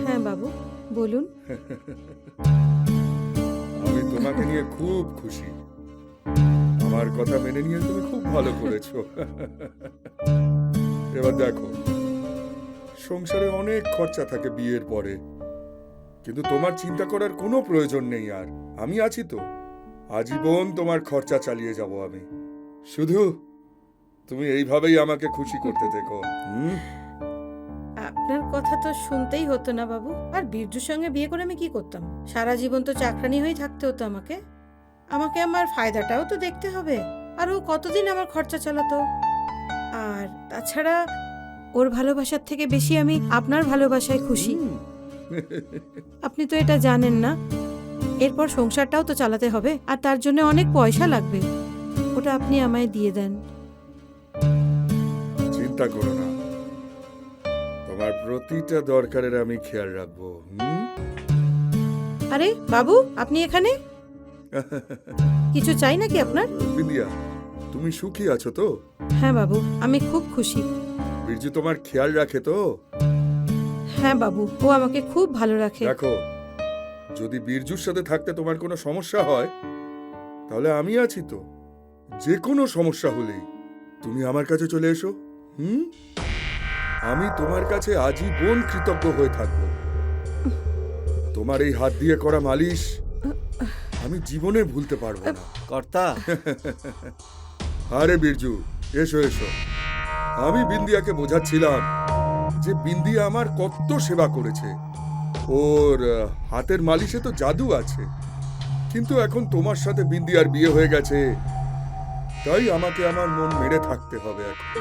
হ্যাঁ বাবু, বলুন। আমি তোমাকে নিয়ে খুব খুশি। আমার কথা মেনে নিয়ে তুমি খুব ভালো করেছো। এবার দেখো, সংসারে অনেক খরচা থাকে বিয়ের পরে, কিন্তু তোমার চিন্তা করার কোনো প্রয়োজন নেই। আর আমি আছি তো, আজীবন তোমার খরচা চালিয়ে যাব আমি। শুধু তুমি এইভাবেই আমাকে খুশি করতে দেখো। আপনার কথা তো শুনতেই হতো না বাবু। আর বীরজুর সঙ্গে বিয়ে করে আমি কি করতাম? সারা জীবন তো চাকরানি হয়েই থাকতে হতো আমাকে। আমাকে আমার ফায়দাটাও তো দেখতে হবে। আর ও কতদিন আমার খরচা চালাতো? আর তাছাড়া ওর ভালোবাসার থেকে বেশি আমি আপনার ভালোবাসায় খুশি। আপনি তো এটা জানেন না, এরপর সংসারটাও তো চালাতে হবে, আর তার জন্য অনেক পয়সা লাগবে। ওটা আপনি আমায় দিয়ে দেন। চিন্তা করো না, তোমার প্রতিটা দরকারের আমি খেয়াল রাখবো। আরে বাবু, আপনি এখানে? কিছু চাই নাকি আপনার? বিন্দিয়া, তুমি সুখী আছো তো? হ্যাঁ বাবু, আমি খুব খুশি। বীরজু তোমার খেয়াল রাখে তো? হ্যাঁ বাবু, ও আমাকে খুব ভালো রাখে। দেখো, যদি বীরজুর সাথে থাকতে তোমার কোনো সমস্যা হয়, তাহলে আমি আছি তো। যে কোনো সমস্যা হলেই তুমি আমার কাছে চলে এসো। আমি তোমার কাছে আজীবন কৃতজ্ঞ হয়ে থাকবো। তোমার এই হাত দিয়ে করা মালিশ আমি জীবনে ভুলতে পারবো না। কর্তা, আরে বীরজু, এসো এসো। আমি বিন্দিয়াকে বোঝাচ্ছিলাম যে বিন্দিয়া আমার কত সেবা করেছে। ওর হাতের মালিশে তো জাদু আছে। কিন্তু এখন তোমার সাথে বিন্দিয়ার বিয়ে হয়ে গেছে, তাই আমাকে আমার মন মেরে থাকতে হবে এখন।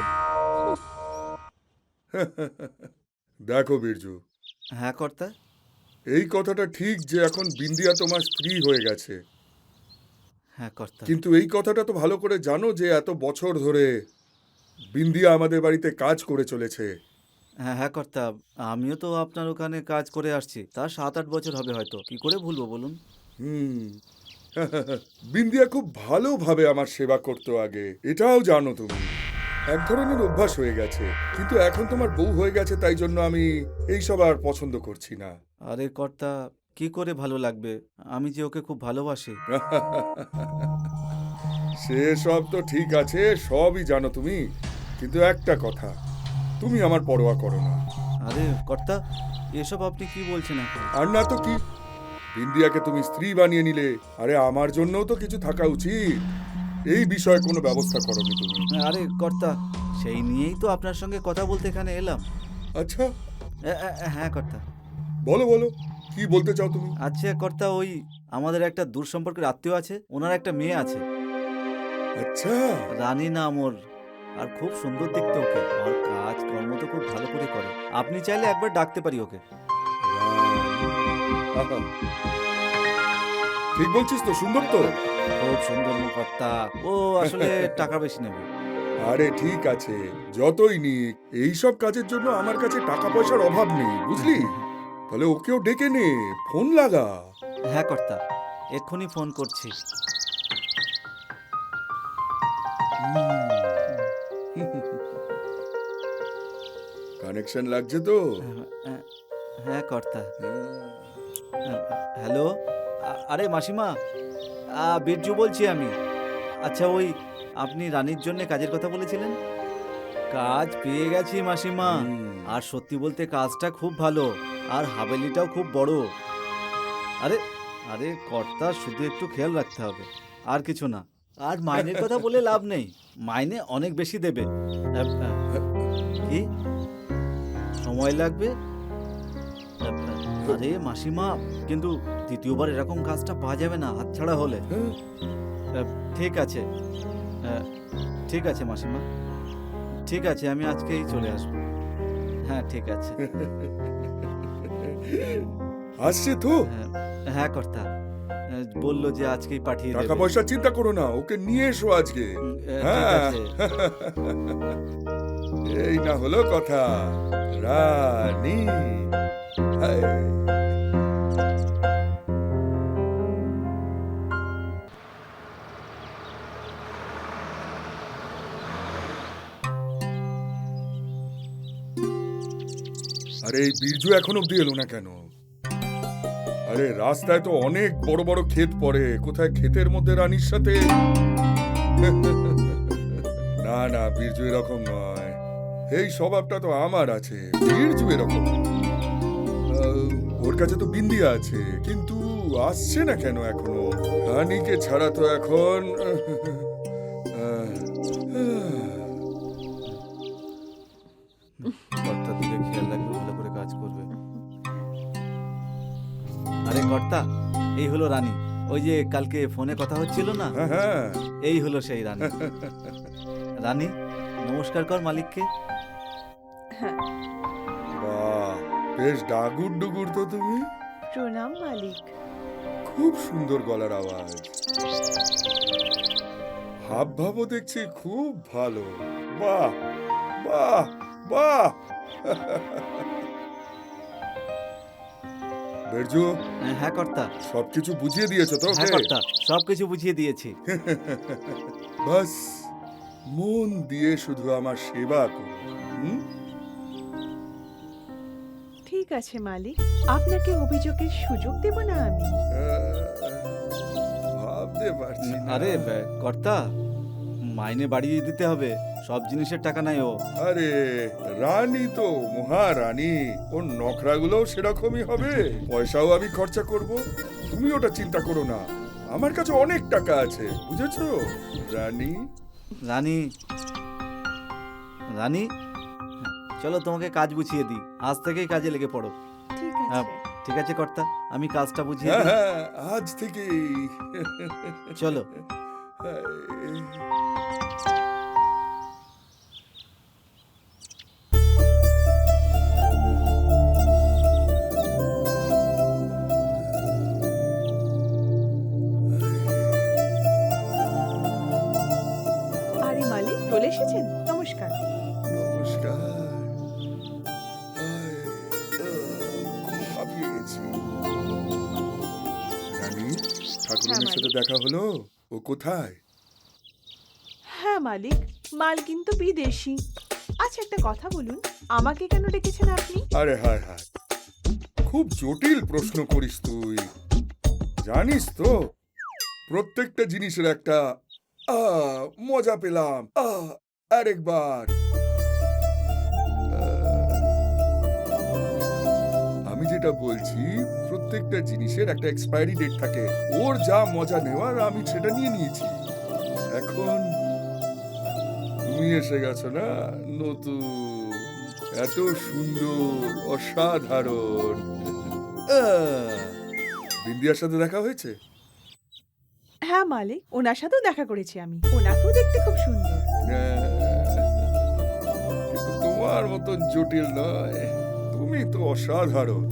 দেখো বীরজু, হ্যাঁ কর্তা, এই কথাটা ঠিক যে এখন বিন্দিয়া তোমার স্ত্রী হয়ে গেছে, হ্যাঁ কর্তা। কিন্তু এই কথাটা তো ভালো করে জানো যে এত বছর ধরে বিন্দিয়া আমাদের বাড়িতে কাজ করে চলেছে। হ্যাঁ হ্যাঁ কর্তা, আমিও তো আপনার ওখানে কাজ করে আসছি, তার 7-8 বছর হবে হয়তো। কি করে ভুলবো বলুন? হুম। বিন্দিয়া খুব ভালোভাবে আমার সেবা করতো আগে, এটাও জানো তুমি। এক ধরনের অভ্যাস হয়ে গেছে, কিন্তু এখন তোমার বউ হয়ে গেছে, তাই জন্য আমি এইসব আর পছন্দ করছি না। আরে কর্তা, কি করে ভালো লাগবে? আমি যে ওকে খুব ভালোবাসি। সে সব তো ঠিক আছে, সবই জানো তুমি, কিন্তু একটা কথা, তুমি আমার পরোয়া করো না। আরে কর্তা, এসব আপনি কি বলছেন এখন? আর না তো কি, বিন্দিয়াকে তুমি স্ত্রী বানিয়ে নিলে, আরে আমার জন্যও তো কিছু থাকা উচিত। এই বিষয়ে কোনো ব্যবস্থা করোনি তুমি। আরে কর্তা, সেই নিয়েই তো আপনার সঙ্গে কথা বলতে এখানে এলাম। আচ্ছা, হ্যাঁ কর্তা। বলো বলো, কি বলতে চাও তুমি? আচ্ছা কর্তা, ওই আমাদের একটা দূর সম্পর্কের আত্মীয় আছে, ওনার একটা মেয়ে আছে, আচ্ছা, রানী নাম ওর। আর খুব সুন্দর দেখতে ওকে, আর কাজ কর্ম তো খুব ভালো করে করে। আপনি চাইলে একবার ডাকতে পারি ওকে। আহা, ঠিক বলছিস তো, সুন্দর তো? খুব সুন্দর মুখটা। ও আসলে টাকা বেশি নেবে। আরে ঠিক আছে, যতই নিক, এইসব কাজের জন্য আমার কাছে টাকা পয়সার অভাব নেই, বুঝলি? তাহলে ওকেও ডেকে নে, ফোন লাগা। হ্যাঁ কর্তা, এক্ষুনি ফোন করছি। কানেকশন লাগছে তো? হ্যাঁ, হ্যাঁ কর্তা। হ্যালো, আরে মাসিমা, বীরজু বলছি আমি। আচ্ছা, ওই আপনি রানীর জন্য কাজের কথা বলেছিলেন, কাজ পেয়ে গেছি মাসিমা। আর সত্যি বলতে কাজটা খুব ভালো, আর হাভেলিটাও খুব বড়। আরে আরে কর্তা, শুধু একটু খেয়াল রাখতে হবে, আর কিছু না। আর মাইনের কথা বলে লাভ নেই, মাইনে অনেক বেশি দেবে। কি সময় লাগবে? আরে মাসিমা, কিন্তু দ্বিতীয়বার এরকম কাজটা পাওয়া যাবে না হাতছাড়া হলে। ঠিক আছে, ঠিক আছে মাসিমা, ঠিক আছে, আমি আজকেই চলে আসবো। হ্যাঁ ঠিক আছে। আসছে তো? হ্যাঁ কর্তা, বললো যে আজকেই পাঠিয়ে দেবে। টাকা পয়সা চিন্তা করো না, ওকে নিয়ে এসো আজকে। ঠিক হ্যাঁ, আছে। এই না হলো কথা, রানী। হায়। আরে এই বীরজু এখন অব্দি এলো না কেন? আরে রাস্তায় তো অনেক বড় বড় ক্ষেত পড়ে, কোথায় ক্ষেতের মধ্যে রানীর সাথে? না না, বীরজু এরকম নয়। এই স্বভাবটা তো আমার আছে, বীরজু এরকম। ওর কাছে তো বিন্দিয়া আছে, কিন্তু আসছে না কেন এখনো? রানীকে ছাড়া তো এখন কর্তার দিকে খেয়াল রাখবে, ভালো করে কাজ করবে। আরে কর্তা, এই হলো রানী। ওই যে কালকে ফোনে কথা হচ্ছিল না, হ্যাঁ হ্যাঁ, এই হলো সেই রানী। রানী, নমস্কার কর মালিককে। বাহ, বেশ ডাগুর ডুগুর তো তুমি। প্রণাম মালিক। খুব সুন্দর গলার আওয়াজ, হাব ভাবও দেখছি খুব ভালো। বাহ বাহ বাহ। বীরজু, হ্যাঁ কর্তা। সবকিছু বুঝিয়ে দিয়েছো তো হ্যাঁ ওকে? কর্তা, সবকিছু বুঝিয়ে দিয়েছি। বাস মন দিয়ে শুধু আমার সেবা করো। হুম? ঠিক আছে মালিক, আপনাকে অভিযোগের সুযোগ দেব না আমি। ভাবতে পারছি না। আরে কর্তা, মাইনে বাড়িয়ে দিতে হবে, সব জিনিসের টাকা নাই ও। আরে রানী তো মহারানী, ওর নখরাগুলোও সেরকমই হবে। পয়সাও আমি খরচা করব, তুমি ওটা চিন্তা করো না। আমার কাছে অনেক টাকা আছে, বুঝেছো রানী? রানী, রানী, চলো তোমাকে কাজ বুঝিয়ে দিই, আজ থেকেই কাজে লেগে পড়ো। ঠিক হ্যাঁ, আছে। ঠিক আছে কর্তা, আমি কাজটা বুঝিয়ে হ্যাঁ দিই। হ্যাঁ, আজ থেকেই। চলো। আরে মালিক চলে এসেছেন, নমস্কার। নমস্কার। খুব হাঁপিয়ে গেছি। রানী, ঠাকুরনের সাথে মালিক। দেখা হলো? ও কোথায়? হ্যাঁ মালিক, মাল কিন্তু বিদেশি। আচ্ছা একটা কথা বলুন, আমাকে কেন ডেকেছেন আপনি? আরে হায় হায়, খুব জটিল প্রশ্ন করিস তুই। জানিস তো, প্রত্যেকটা জিনিসের একটা মজা পেলাম আরেকবার। আমি যেটা বলছি, প্রত্যেকটা জিনিসের একটা এক্সপায়ারি ডেট থাকে। ওর যা মজা নেওয়ার আমি সেটা নিয়ে নিয়েছি। এখন তুমি এসে গেছো না, নতুন, এত সুন্দর, অসাধারণ। বিন্দিয়ার সাথে দেখা হয়েছে? হ্যাঁ মালিক, ওনার সাথেও দেখা করেছি আমি, ওনাকেও দেখতে খুব সুন্দর। কিন্তু তোমার মতন জটিল নয়, তুমি তো অসাধারণ।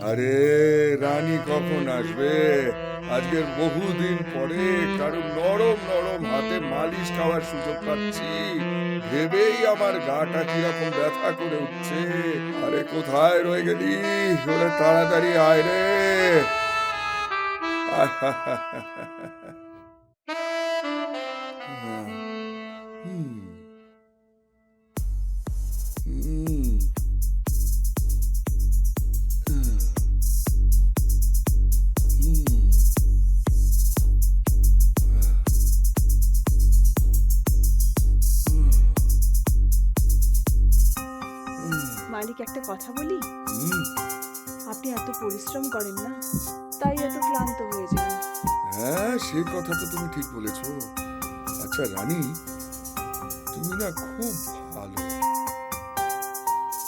আরে রানী কখন আসবে? আজকের বহুদিন পরে কারো নরম নরম হাতে মালিশ খাওয়ার সুযোগ পাচ্ছি, ভেবেই আমার গাটা কিরকম ব্যথা করে উঠছে। আরে কোথায় রয়ে গেলি? ওরে তাড়াতাড়ি আয় রে। হুম। হুম। মালিক একটা কথা বলি, হুম। আপনি এত পরিশ্রম করেন না, তাই এত ক্লান্ত হয়ে যান। হ্যাঁ, সে কথা তো তুমি ঠিক বলেছ। আচ্ছা রানী, তুমি না খুব ভালো।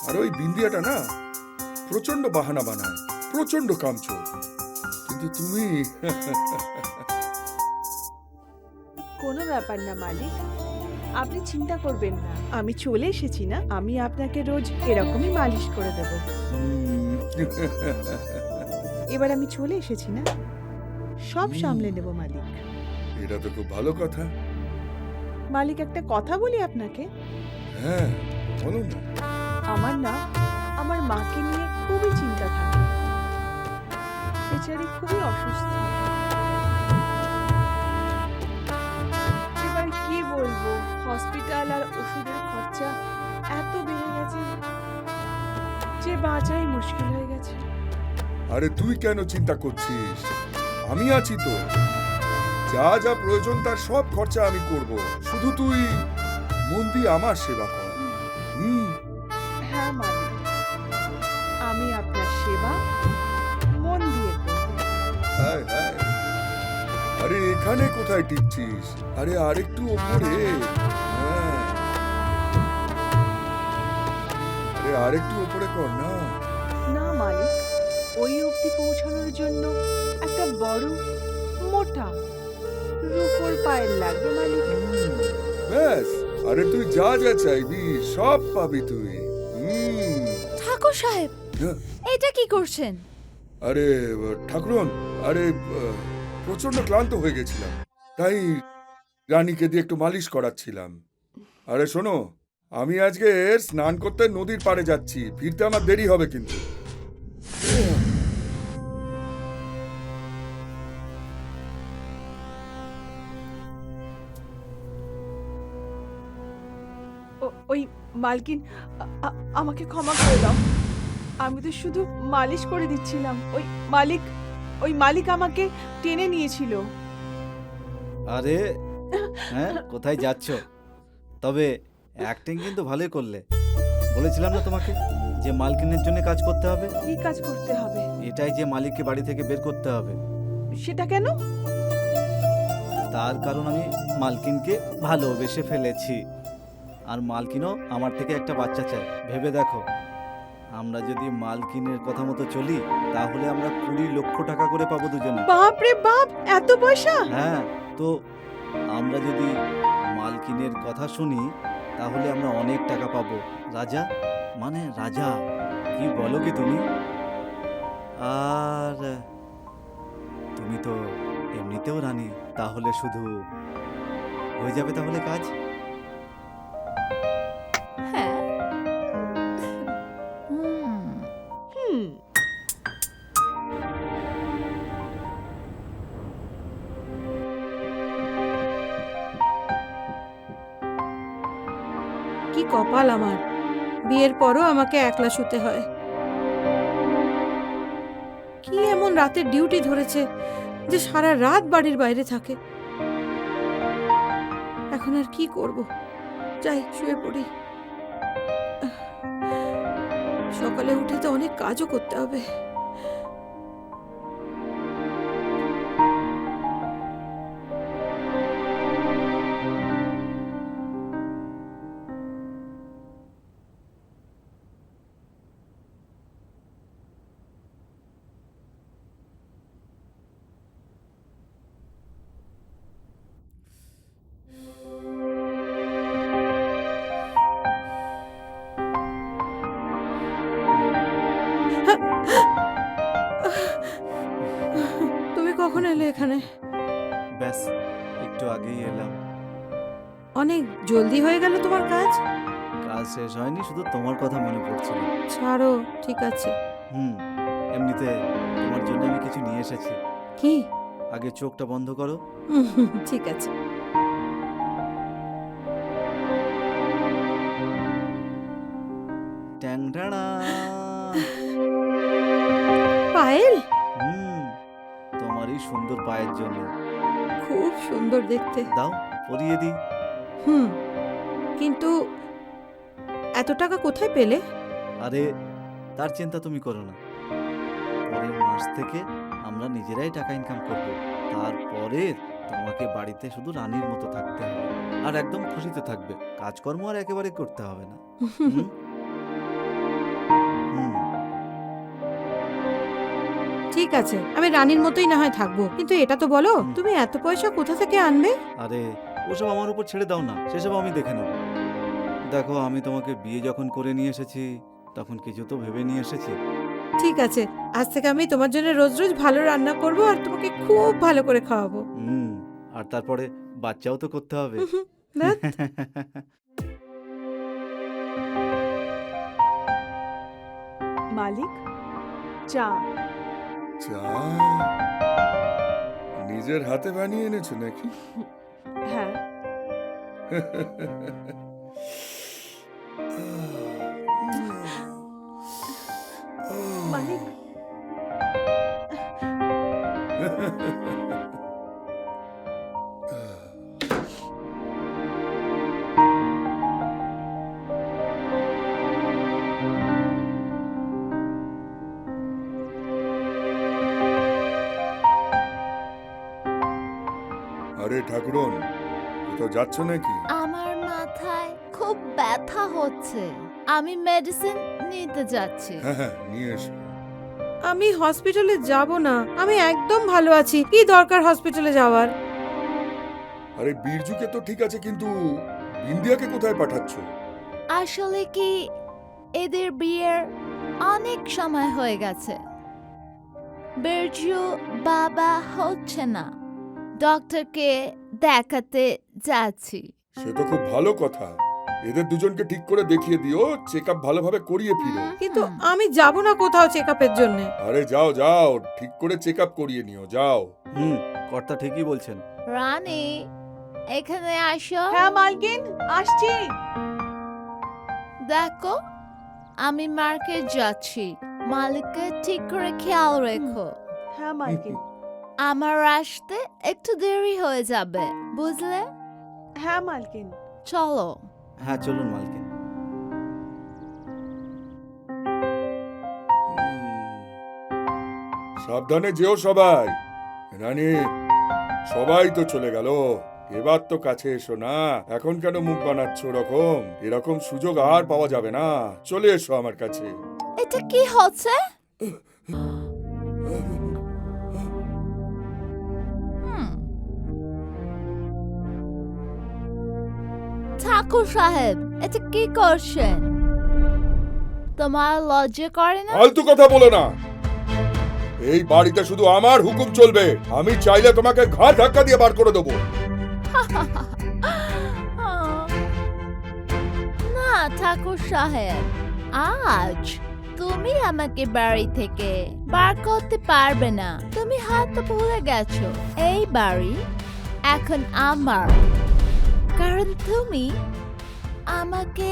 আর ওই বিন্দিয়াটা না প্রচন্ড বাহানা বানায়, প্রচন্ড কামচোর, কিন্তু তুমি কোনো ব্যাপার না মালিক, আপনি চিন্তা করবেন না, আমি চলে এসেছি না, আমি আপনাকে রোজ এরকমই মালিশ করে দেব। এবার আমি চলে এসেছি না, সব সামলে নেব মালিক। এটা তো খুব ভালো কথা। মালিক একটা কথা বলি আপনাকে, হ্যাঁ বলো না। আমার না আমার মাকে নিয়ে খুবই চিন্তা থাকে, বেচারি খুবই অসুস্থ। বাঁচাই মুশকিল হয়ে গেছে। আরে তুই কেন চিন্তা করছিস? আমি আছি তো। যা যা প্রয়োজন তার সব খরচা আমি করব, শুধু তুই মন দিয়ে আমার সেবা কর। হ্যাঁ মালিক, আমি আপনার সেবা মন দিয়ে করব। হায় হায়। আরে এখানে কোথায় টিপছিস? আরে আরেকটু ওপরে। হ্যাঁ। আরে আরেকটু ওপরে কর না। না মালিক, ওই অবধি পৌঁছানোর জন্য একটা বড় মোটা রূপোর পায়ের লাগবে মালিক। ব্যাস, আরে তুই যা যা চাইবি সব পাবি তুই। ঠাকুর সাহেব, হ্যাঁ। এটা কি করছেন? আরে ঠাকুরন, আরে প্রচন্ড ক্লান্ত হয়ে গেছিলাম, তাই রানীকে দিয়ে একটু মালিশ করাচ্ছিলাম। আরে শোনো, আমি আজকে স্নান করতে নদীর পাড়ে যাচ্ছি, ফিরতে আমার দেরি হবে কিন্তু। ওই মালকিন, আমাকে ক্ষমা করে দাও। আমি তো শুধু মালিশ করে দিচ্ছিলাম। ওই মালিক আমাকে টেনে নিয়েছিল। আরে হ্যাঁ, কোথায় যাচ্ছ? তবে অ্যাক্টিং কিন্তু ভালোই করলে। বলেছিলাম না তোমাকে যে মালকিনের জন্য কাজ করতে হবে? কি কাজ করতে হবে? এটাই যে মালিককে বাড়ি থেকে বের করতে হবে। সেটা কেন? তার কারণ আমি মালকিনকে ভালোবেসে ফেলেছি, আর মালকিনও আমার থেকে একটা বাচ্চা চায়। ভেবে দেখো, আমরা যদি মালকিনের কথা মতো চলি তাহলে আমরা 20 লক্ষ টাকা করে পাবো দুজনে। বাপ রে বাপ, এত পয়সা! হ্যাঁ, তো আমরা যদি মালকিনের কথা শুনি তাহলে আমরা অনেক টাকা পাবো। রাজা মানে রাজা, কি বলো কি তুমি? আর তুমি তো এমনিতেও রানী, তাহলে শুধু হয়ে যাবে তাহলে কাজ। হ্যাঁ। হুম। কি কপাল আমার, বিয়ের পরও আমাকে একলা শুতে হয়। কি এমন রাতের ডিউটি ধরেছে যে সারা রাত বাড়ির বাইরে থাকে। এখন আর কি করব, যাই শুয়ে পড়ি। সকালে উঠে তো অনেক কাজও করতে হবে। তুমি কখন এলে এখানে? ব্যাস একটু আগেই এলাম। অনেক জলদি হয়ে গেল তোমার কাজ। কাজ শেষ হয়নি, শুধু তোমার কথা মনে পড়ছিল। ছাড়ো, ঠিক আছে। এমনিতে তোমার জন্য আমি কিছু নিয়ে এসেছি। কি? আগে চোখটা বন্ধ করো। ঠিক আছে। ট্যাংটাড়া। পায়েল, তোমার এই সুন্দর পায়ের জন্য। খুব সুন্দর দেখতে। দাও পরিয়ে দিই। কিন্তু এত টাকা কোথায় পেলে? আরে তার চিন্তা তুমি করো না, পরের মাস থেকে আমরা নিজেরাই টাকা ইনকাম করব। তারপরে তোমাকে বাড়িতে শুধু রানীর মতো থাকতে হবে, আর একদম খুশিতে থাকবে। কাজকর্ম আর একেবারে করতে হবে না। হুম? হুম। ঠিক আছে, আমি রানীর মতোই না হয় থাকবো, কিন্তু এটা তো বলো তুমি এত পয়সা কোথা থেকে আনবে? আরে ওসব আমার উপর ছেড়ে দাও না, সেসব আমি দেখে নেব। দেখো, আমি তোমাকে বিয়ে যখন করে নিয়ে এসেছি তখন কিছু তো ভেবে নিয়ে এসেছি। ঠিক আছে, আজ থেকে আমি তোমার জন্য রোজ রোজ ভালো রান্না করব আর তোমাকে খুব ভালো করে খাওয়াবো। আর তারপরে বাচ্চাও তো করতে হবে। ধ্যাৎ। মালিক, চা। চা নিজের হাতে বানিয়ে এনেছো নাকি? হ্যাঁ। আরে ঠাকুরন, কোথাও যাচ্ছ নাকি? আমার মাথায় খুব ব্যথা হচ্ছে, আমি মেডিসিন নিতে যাচ্ছি। হ্যাঁ হ্যাঁ, নিয়ে এসো। আমি হসপিটালে যাব না, আমি একদম ভালো আছি। কি দরকার হসপিটালে যাওয়ার? আরে বীরজুকে তো ঠিক আছে, কিন্তু বিন্দিয়াকে কোথায় পাঠাচ্ছ? আসলে কি, এদের বিয়ের অনেক সময় হয়ে গেছে। বিরজু বাবা হচ্ছে না, ডক্টরকে দেখাতে যাচ্ছি। সে তো খুব ভালো কথা। এদের দুজনকে ঠিক করে দেখিয়ে দিও, চেক আপ ভালোভাবে করিয়ে ফিরো। কিন্তু আমি যাব না কোথাও চেকআপের জন্য। আরে যাও যাও, ঠিক করে চেক আপ করিয়ে নিও, যাও। কর্তা ঠিকই বলছেন। রানী, এখানে আসো। হ্যাঁ মালকিন, আসছি। দেখো, আমি মার্কেট যাচ্ছি, মালিককে ঠিক করে খেয়াল রেখো। হ্যাঁ মালকিন। আমার আসতে একটু দেরি হয়ে যাবে, বুঝলে? হ্যাঁ মালকিন। চলো। হ্যাঁ চলুন মালকিন। সাবধানে যেও সবাই। রানী, সবাই তো চলে গেল, এবার তো কাছে এসো না। এখন কেন মুখ বানাচ্ছ ওরকম? এরকম সুযোগ আর পাওয়া যাবে না। চলে এসো আমার কাছে। এটা কি হচ্ছে? ঠাকুর সাহেব, এটা কি করছেন? তোমার লজ্জা করে না? ফালতু কথা বলো না। এই বাড়িতে শুধু আমার হুকুম চলবে। আমি চাইলে তোমাকে ঘাড় ধাক্কা দিয়ে বার করে দেবো। না ঠাকুর সাহেব, আজ তুমি আমাকে বাড়ি থেকে বার করতে পারবে না। তুমি হয়তো ভুলে গেছো, এই বাড়ি এখন আমার, কারণ তুমি আমাকে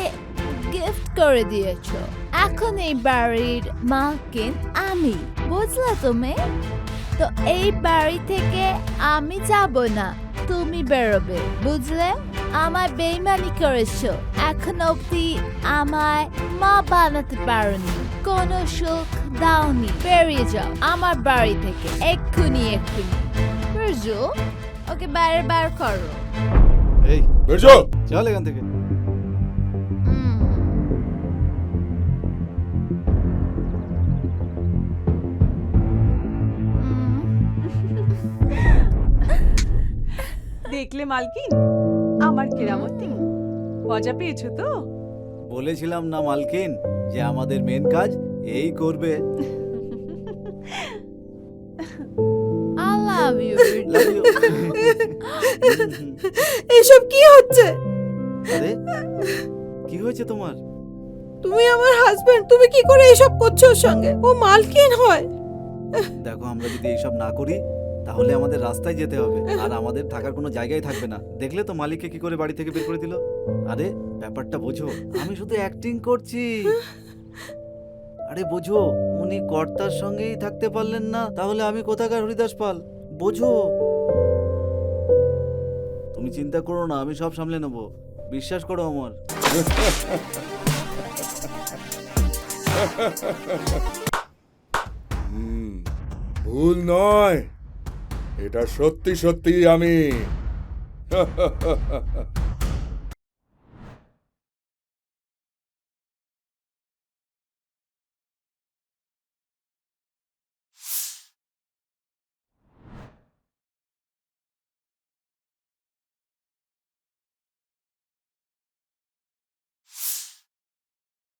গিফট করে দিয়েছো। এখন এই বাড়ির মালকিন আমি, বুঝলে তুমি? তো এই বাড়ি থেকে আমি যাব না, তুমি বেরোবে, বুঝলে? আমায় বেইমানি করেছো, এখন অব্দি আমায় মা বানাতে পারোনি, কোনো সুখ দাওনি। বেরিয়ে যাও আমার বাড়ি থেকে, এক্ষুনি এক্ষুনি। বুঝো, ওকে বাইরে বার করো। এই বেরো। চল এখান থেকে। দেখলে মালকিন, আমার কেরামতি? মজা পেয়েছো তো? বলেছিলাম না মালকিন, যে আমাদের মেন কাজ এই করবে। I love you. Love you. এসব কি হচ্ছে? আরে কি হয়েছে তোমার? তুমি আমার হাজবেন্ড, তুমি কি করে এসব করছো ওর সঙ্গে? ও মালকিন হয়। দেখো, আমরা যদি এইসব না করি তাহলে আমাদের রাস্তায় যেতে হবে, আর আমাদের থাকার কোনো জায়গায় থাকবে না। দেখলে তো মালিককে কি করে বাড়ি থেকে বের করে দিল। আরে ব্যাপারটা বোঝো, আমি শুধু অ্যাক্টিং করছি। আরে বোঝো, উনি কর্তার সঙ্গেই থাকতে পারলেন না, তাহলে আমি কোথাকার হরিদাস পাল, বোঝো। তুমি চিন্তা করো না, আমি সব সামলে নেবো, বিশ্বাস করো আমার। ভুল নয়, এটা সত্যি সত্যি আমি।